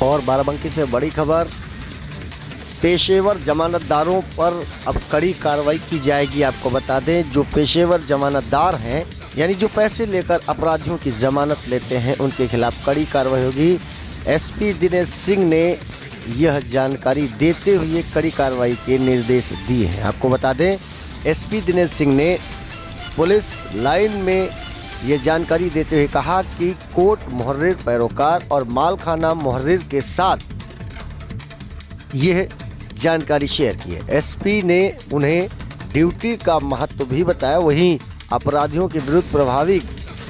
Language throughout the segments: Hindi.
और बाराबंकी से बड़ी खबर, पेशेवर जमानतदारों पर अब कड़ी कार्रवाई की जाएगी। आपको बता दें, जो पेशेवर जमानतदार हैं यानी जो पैसे लेकर अपराधियों की जमानत लेते हैं, उनके खिलाफ कड़ी कार्रवाई होगी। एसपी दिनेश सिंह ने यह जानकारी देते हुए कड़ी कार्रवाई के निर्देश दिए हैं। आपको बता दें, एसपी दिनेश सिंह ने पुलिस लाइन में ये जानकारी देते हुए कहा कि कोर्ट मुहर्रिर पैरोकार और मालखाना मुहर्रिर के साथ यह जानकारी शेयर की है। एसपी ने उन्हें ड्यूटी का महत्व भी बताया। वहीं अपराधियों के विरुद्ध प्रभावी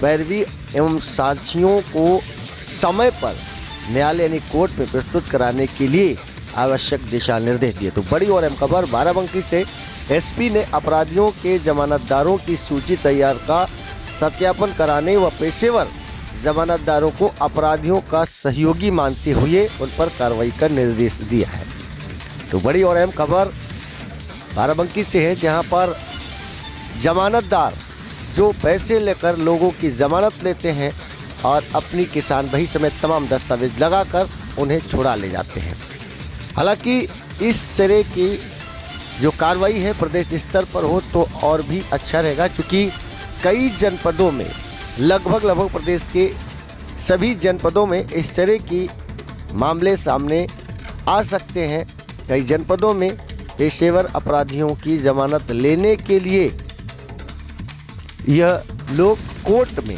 पैरवी एवं साक्ष्यों को समय पर न्यायालय यानी कोर्ट में प्रस्तुत कराने के लिए आवश्यक दिशा निर्देश दिए। तो बड़ी और अहम खबर बाराबंकी से, एसपी ने अपराधियों के जमानतदारों की सूची तैयार का सत्यापन कराने व पेशेवर जमानतदारों को अपराधियों का सहयोगी मानते हुए उन पर कार्रवाई का निर्देश दिया है। तो बड़ी और अहम खबर बाराबंकी से है, जहां पर जमानतदार जो पैसे लेकर लोगों की जमानत लेते हैं और अपनी किसान बही समेत तमाम दस्तावेज लगाकर उन्हें छुड़ा ले जाते हैं। हालांकि इस तरह की जो कार्रवाई है प्रदेश स्तर पर हो तो और भी अच्छा रहेगा, क्योंकि कई जनपदों में लगभग प्रदेश के सभी जनपदों में इस तरह की मामले सामने आ सकते हैं। कई जनपदों में पेशेवर अपराधियों की जमानत लेने के लिए यह लोग कोर्ट में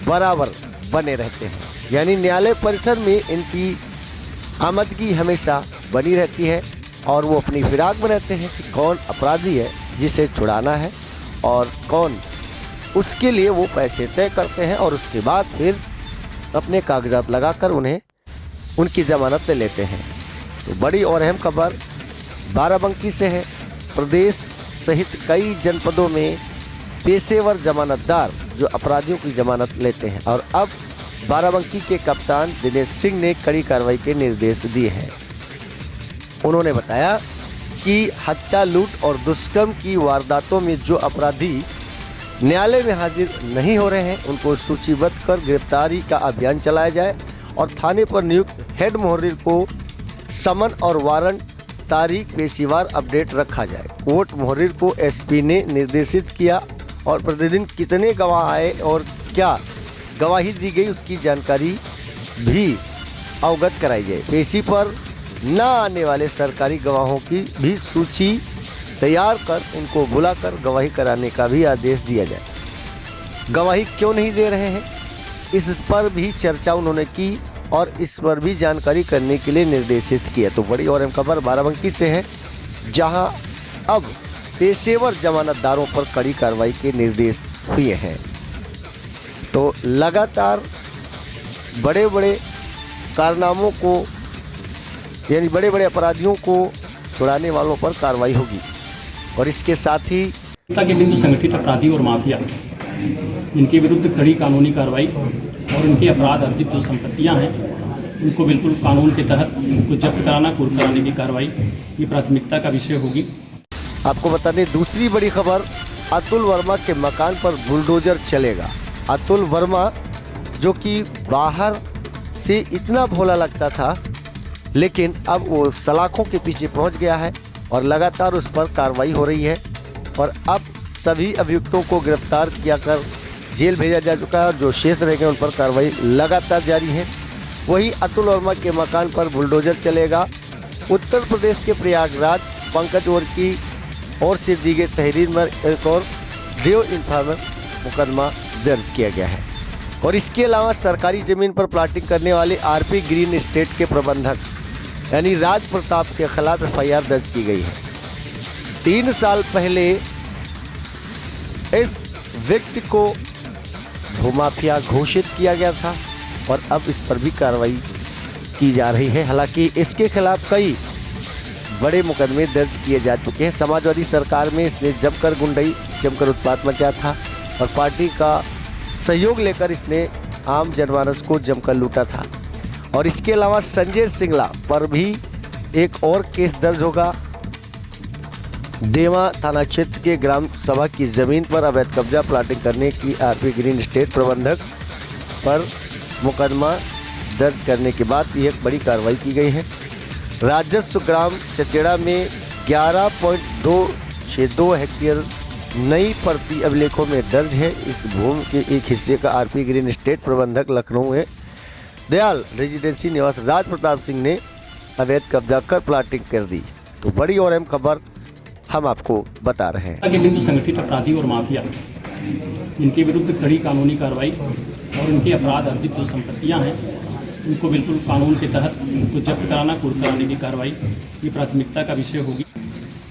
बराबर बने रहते हैं, यानी न्यायालय परिसर में इनकी आमदगी हमेशा बनी रहती है और वो अपनी फिराक में रहते हैं कि कौन अपराधी है जिसे छुड़ाना है और कौन, उसके लिए वो पैसे तय करते हैं और उसके बाद फिर अपने कागजात लगाकर उन्हें उनकी ज़मानत ले लेते हैं। तो बड़ी और अहम खबर बाराबंकी से है। प्रदेश सहित कई जनपदों में पेशेवर जमानतदार जो अपराधियों की जमानत लेते हैं और अब बाराबंकी के कप्तान दिनेश सिंह ने कड़ी कार्रवाई के निर्देश दिए हैं। उन्होंने बताया कि हत्या, लूट और दुष्कर्म की वारदातों में जो अपराधी न्यायालय में हाजिर नहीं हो रहे हैं, उनको सूचीबद्ध कर गिरफ्तारी का अभियान चलाया जाए और थाने पर नियुक्त हेड मुहर्रिर को समन और वारंट तारीख पेशीवार अपडेट रखा जाए। कोर्ट मुहर्रिर को एसपी ने निर्देशित किया और प्रतिदिन कितने गवाह आए और क्या गवाही दी गई उसकी जानकारी भी अवगत कराई जाए। पेशी पर न आने वाले सरकारी गवाहों की भी सूची तैयार कर उनको बुलाकर गवाही कराने का भी आदेश दिया जाए। गवाही क्यों नहीं दे रहे हैं, इस पर भी चर्चा उन्होंने की और इस पर भी जानकारी करने के लिए निर्देशित किया। तो बड़ी और अहम खबर बाराबंकी से है, जहां अब पेशेवर जमानतदारों पर कड़ी कार्रवाई के निर्देश हुए हैं। तो लगातार बड़े बड़े कारनामों को यानी बड़े बड़े अपराधियों को छुड़ाने वालों पर कार्रवाई होगी और इसके साथ ही के बिंदु संगठित अपराधी और माफिया इनके विरुद्ध कड़ी कानूनी कार्रवाई और इनके अपराध अर्जित जो संपत्तियां हैं उनको बिल्कुल कानून के तहत उनको जब्त कराना, कुर्क कराने की कार्रवाई ये प्राथमिकता का विषय होगी। आपको बता दें, दूसरी बड़ी खबर, अतुल वर्मा के मकान पर बुलडोजर चलेगा। अतुल वर्मा जो कि बाहर से इतना भोला लगता था, लेकिन अब वो सलाखों के पीछे पहुंच गया है और लगातार उस पर कार्रवाई हो रही है और अब सभी अभियुक्तों को गिरफ्तार किया कर जेल भेजा जा चुका है और जो शेष रह गए उन पर कार्रवाई लगातार जारी है। वही अतुल वर्मा के मकान पर बुलडोजर चलेगा। उत्तर प्रदेश के प्रयागराज पंकज और की ओर से दी गई तहरीर में एक और ड्रेव इन्फॉर्मर मुकदमा दर्ज किया गया है और इसके अलावा सरकारी जमीन पर प्लाटिंग करने वाले आरपी ग्रीन एस्टेट के प्रबंधक यानी राज प्रताप के खिलाफ एफआईआर दर्ज की गई है। 3 साल पहले इस व्यक्ति को भूमाफिया घोषित किया गया था और अब इस पर भी कार्रवाई की जा रही है। हालांकि इसके खिलाफ कई बड़े मुकदमे दर्ज किए जा चुके हैं। समाजवादी सरकार में इसने जमकर उत्पात मचाया था और पार्टी का सहयोग लेकर इसने आम जनमानस को जमकर लूटा था। और इसके अलावा संजय सिंगला पर भी एक और केस दर्ज होगा। देवा थाना क्षेत्र के ग्राम सभा की जमीन पर अवैध कब्जा प्लाटिंग करने की आरपी ग्रीन एस्टेट प्रबंधक पर मुकदमा दर्ज करने के बाद यह बड़ी कार्रवाई की गई है। राजस्व ग्राम चचेड़ा में 11.262 हेक्टेयर नई प्रति अभिलेखों में दर्ज है। इस भूमि के एक हिस्से का आरपी ग्रीन एस्टेट प्रबंधक लखनऊ में दयाल रेजिडेंसी निवास राज प्रताप सिंह ने अवैध कब्जा कर प्लाटिंग कर दी। तो बड़ी और अहम खबर हम आपको बता रहे हैं कि हिंदू संगठित अपराधी और माफिया इनके विरुद्ध कड़ी कानूनी कार्रवाई और इनके अपराध अर्जित जो संपत्तियां हैं उनको बिल्कुल कानून के तहत उनको जब्त कराना, कुर्क कराने की कार्रवाई ये प्राथमिकता का विषय होगी।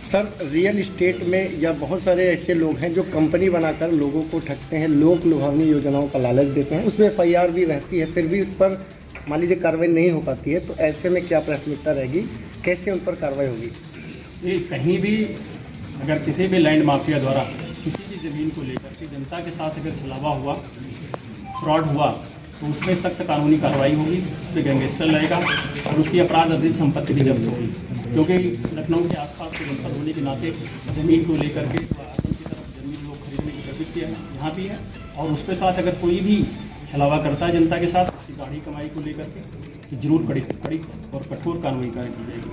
सर, रियल इस्टेट में या बहुत सारे ऐसे लोग हैं जो कंपनी बनाकर लोगों को ठगते हैं, लोक लुभावनी योजनाओं का लालच देते हैं, उसमें FIR भी रहती है, फिर भी उस पर मान लीजिए कार्रवाई नहीं हो पाती है, तो ऐसे में क्या प्राथमिकता रहेगी, कैसे उन पर कार्रवाई होगी? ये कहीं भी अगर किसी भी लैंड माफिया द्वारा किसी भी ज़मीन को लेकर के जनता के साथ अगर छलावा हुआ, फ्रॉड हुआ, तो उसमें सख्त कानूनी कार्रवाई होगी, उस पर गैंगस्टर लगेगा और उसकी अपराध अर्जित संपत्ति भी जब्त होगी। क्योंकि लखनऊ के आसपास के जनपद होने के नाते ज़मीन को लेकर के आसम की तरफ ज़मीन लोग खरीदने की प्रवृत्ति यहाँ भी है और उसके साथ अगर कोई भी छलावा करता है जनता के साथ उसकी गाढ़ी कमाई को लेकर के जरूर कड़ी और कठोर कानूनी कार्रवाई की जाएगी।